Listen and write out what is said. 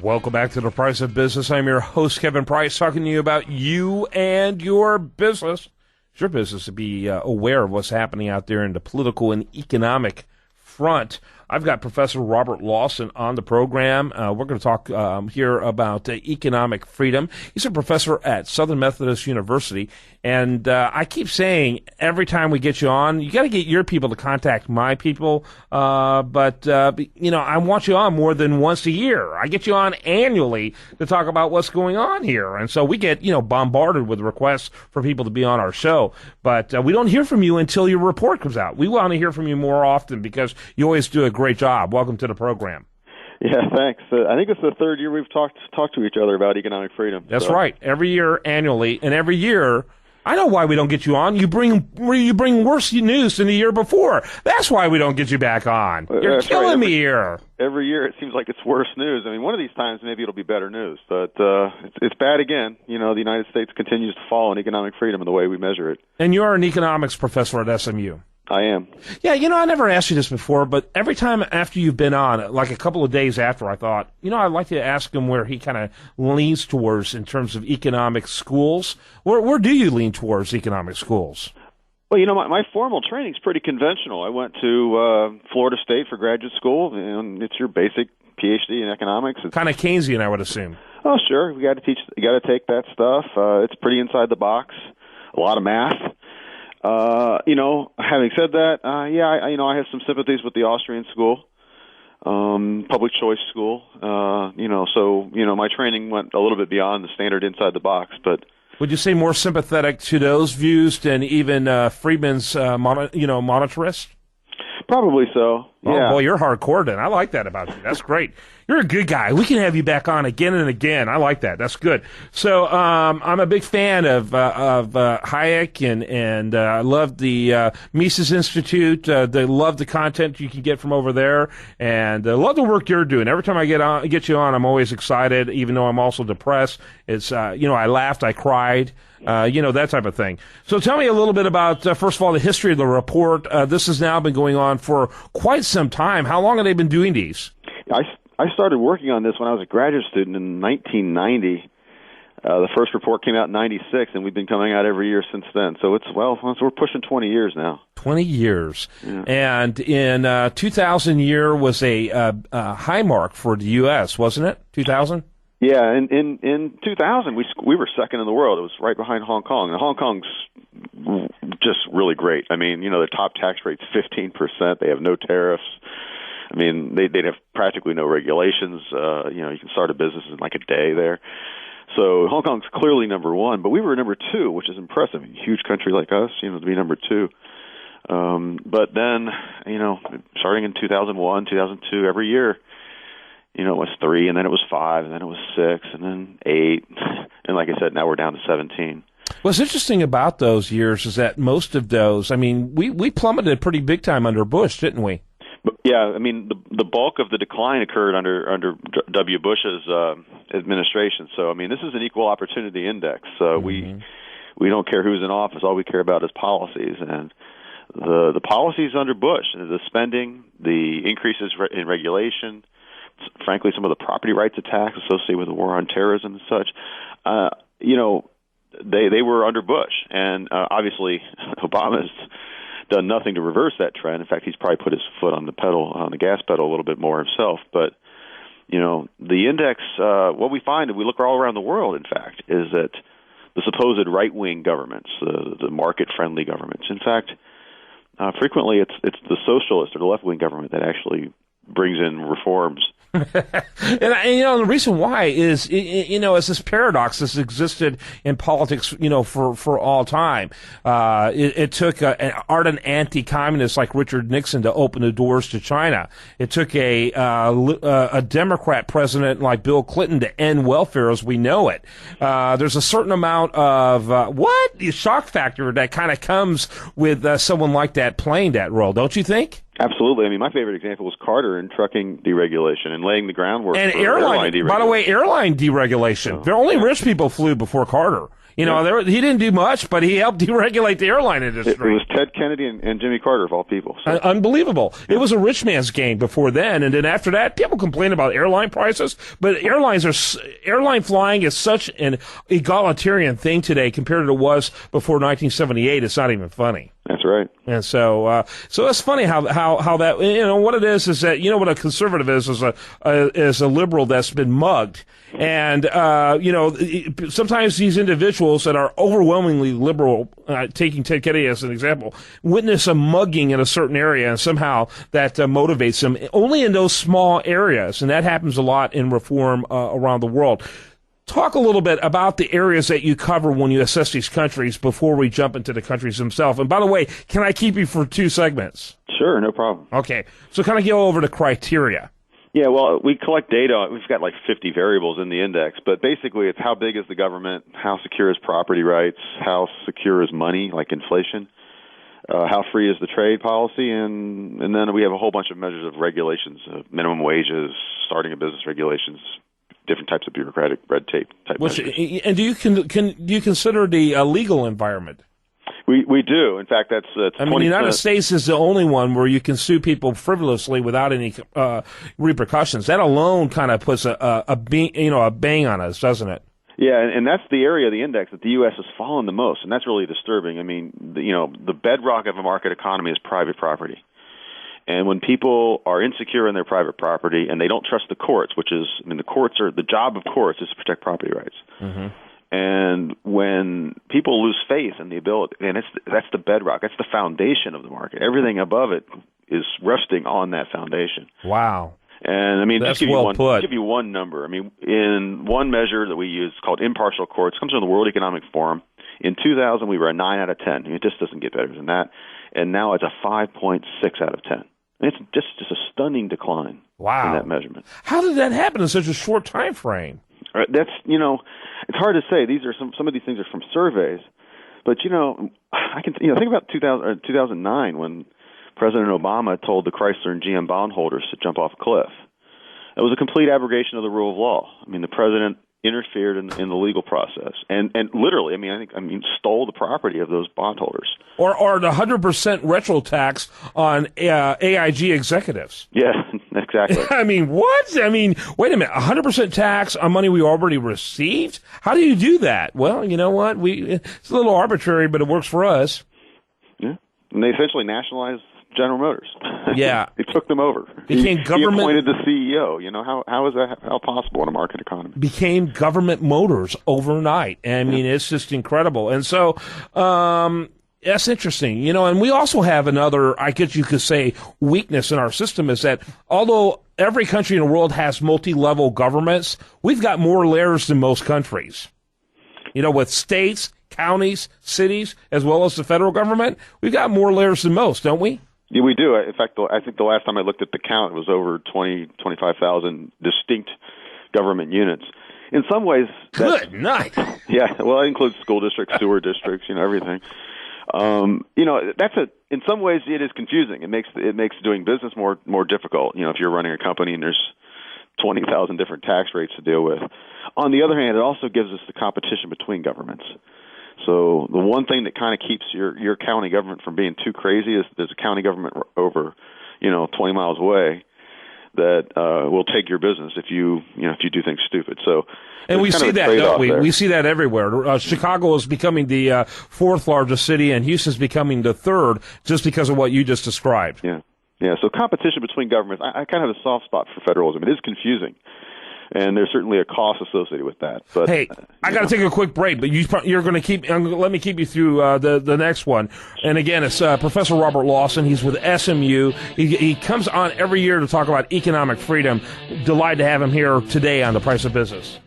Welcome back to The Price of Business. I'm your host, Kevin Price, talking to you about you and your business. It's your business to be aware of what's happening out there in the political and economic front. I've got Professor Robert Lawson on the program. We're going to talk here about economic freedom. He's a professor at Southern Methodist University. And I keep saying every time we get you on, you got to get your people to contact my people. But I want you on more than once a year. I get you on annually to talk about what's going on here. And so we get, bombarded with requests for people to be on our show. But we don't hear from you until your report comes out. We want to hear from you more often because you always do a great job. Welcome to the program. Yeah, thanks. I think it's the third year we've talked to each other about economic freedom. That's right. Every year, annually, and every year, I know why we don't get you on. You bring worse news than the year before. That's why we don't get you back on. You're That's killing right. me here. Every year it seems like it's worse news. I mean, one of these times maybe it'll be better news, but it's bad again. The United States continues to fall in economic freedom in the way we measure it. And you are an economics professor at SMU. I am. Yeah, I never asked you this before, but every time after you've been on, like a couple of days after, I thought, I'd like to ask him where he kind of leans towards in terms of economic schools. Where do you lean towards economic schools? Well, my formal training's pretty conventional. I went to Florida State for graduate school, and it's your basic PhD in economics. It's kind of Keynesian, I would assume. Oh, sure. You got to take that stuff. It's pretty inside the box. A lot of math. Having said that, I have some sympathies with the Austrian school, public choice school. My training went a little bit beyond the standard inside the box. But would you say more sympathetic to those views than even Friedman's, monetarist? Probably so. Yeah. Oh boy, you're hardcore then. I like that about you. That's great. You're a good guy. We can have you back on again and again. I like that. That's good. So I'm a big fan of Hayek and I love the Mises Institute. They love the content you can get from over there, and love the work you're doing. Every time I get you on, I'm always excited, even though I'm also depressed. It's I laughed, I cried. That type of thing. So tell me a little bit about, first of all, the history of the report. This has now been going on for quite some time. How long have they been doing these? I started working on this when I was a graduate student in 1990. The first report came out in 96, and we've been coming out every year since then. So we're pushing 20 years now. 20 years. Yeah. And in 2000 year was a high mark for the U.S., wasn't it? 2000? Yeah, in 2000, we were second in the world. It was right behind Hong Kong. And Hong Kong's just really great. I mean, the top tax rate's 15%. They have no tariffs. I mean, they'd have practically no regulations. You can start a business in like a day there. So Hong Kong's clearly number one, but we were number two, which is impressive. A huge country like us, to be number two. But then, starting in 2001, 2002, every year, it was 3, and then it was 5, and then it was 6, and then 8. And like I said, now we're down to 17. What's interesting about those years is that most of those, we plummeted pretty big time under Bush, didn't we? Yeah, the bulk of the decline occurred under W. Bush's administration. So, this is an equal opportunity index. We don't care who's in office. All we care about is policies. And the policies under Bush, the spending, the increases in regulation, frankly, some of the property rights attacks associated with the war on terrorism and such, they were under Bush. And obviously, Obama's done nothing to reverse that trend. In fact, he's probably put his foot on the gas pedal a little bit more himself. But, the index, what we find, if we look all around the world, in fact, is that the supposed right-wing governments, the market-friendly governments, in fact, frequently it's the socialist or the left-wing government that actually brings in reforms. And the reason why is, it's this paradox that's existed in politics, for all time. It took an ardent anti-communist like Richard Nixon to open the doors to China. It took a Democrat president like Bill Clinton to end welfare as we know it. There's a certain amount of shock factor that kind of comes with someone like that playing that role, don't you think? Absolutely. My favorite example was Carter in trucking deregulation and laying the groundwork and for airline deregulation. By the way, airline deregulation. Only rich people flew before Carter. He didn't do much, but he helped deregulate the airline industry. It was Ted Kennedy and Jimmy Carter, of all people. So. Unbelievable. It was a rich man's game before then, and then after that, people complain about airline prices, but airline flying is such an egalitarian thing today compared to what it was before 1978. It's not even funny. That's right. And so it's funny how that, what it is that, what a conservative is a liberal that's been mugged. And, sometimes these individuals that are overwhelmingly liberal, taking Ted Kennedy as an example, witness a mugging in a certain area, and somehow that motivates them only in those small areas. And that happens a lot in reform around the world. Talk a little bit about the areas that you cover when you assess these countries before we jump into the countries themselves. And by the way, can I keep you for 2 segments? Sure, no problem. Okay. So kind of go over the criteria. Yeah, well, we collect data. We've got like 50 variables in the index, but basically it's how big is the government, how secure is property rights, how secure is money, like inflation, how free is the trade policy, and then we have a whole bunch of measures of regulations, minimum wages, starting a business regulations, different types of bureaucratic red tape type measures. And do you consider the legal environment? We do. In fact, that's the United States is the only one where you can sue people frivolously without any repercussions. That alone kind of puts a bang on us, doesn't it? Yeah, and that's the area of the index that the U.S. has fallen the most, and that's really disturbing. I mean, the bedrock of a market economy is private property. And when people are insecure in their private property and they don't trust the courts, the job of courts is to protect property rights. Mm-hmm. And when people lose faith in the ability, and that's the bedrock, that's the foundation of the market. Everything above it is resting on that foundation. Wow. And that's just give you one number. In one measure that we use called impartial courts, comes from the World Economic Forum. In 2000, we were a 9 out of 10. It just doesn't get better than that. And now it's a 5.6 out of 10. It's just a stunning decline. Wow. In that measurement. How did that happen in such a short time frame? That's it's hard to say. These are some of these things are from surveys, but I can think about 2009 when President Obama told the Chrysler and GM bondholders to jump off a cliff. It was a complete abrogation of the rule of law. The president interfered in the legal process and literally, stole the property of those bondholders. Or the 100% retro tax on AIG executives. Yeah, exactly. What? Wait a minute, 100% tax on money we already received? How do you do that? Well, you know what? It's a little arbitrary, but it works for us. Yeah, and they essentially nationalized General Motors. Yeah. They took them over. Became government. He appointed the CEO. How is that how possible in a market economy? Became government motors overnight. It's just incredible. And so, that's interesting, and we also have another, I guess you could say, weakness in our system is that although every country in the world has multi-level governments, we've got more layers than most countries. With states, counties, cities, as well as the federal government, we've got more layers than most, don't we? Yeah, we do. In fact, I think the last time I looked at the count, it was over 25,000 distinct government units. In some ways, good night. Yeah, well, it includes school districts, sewer districts, everything. In some ways it is confusing. It makes doing business more difficult. If you're running a company and there's 20,000 different tax rates to deal with. On the other hand, it also gives us the competition between governments. So the one thing that kind of keeps your county government from being too crazy is there's a county government over, 20 miles away that will take your business if you do things stupid. So, and we see that, don't we? We see that everywhere. Chicago is becoming the fourth largest city, and Houston's becoming the third, just because of what you just described. Yeah. So competition between governments. I kind of have a soft spot for federalism. It is confusing. And there's certainly a cost associated with that. But hey, I got to take a quick break, but you're going to let me keep you through the next one. And again, it's Professor Robert Lawson. He's with SMU. He comes on every year to talk about economic freedom. Delighted to have him here today on The Price of Business.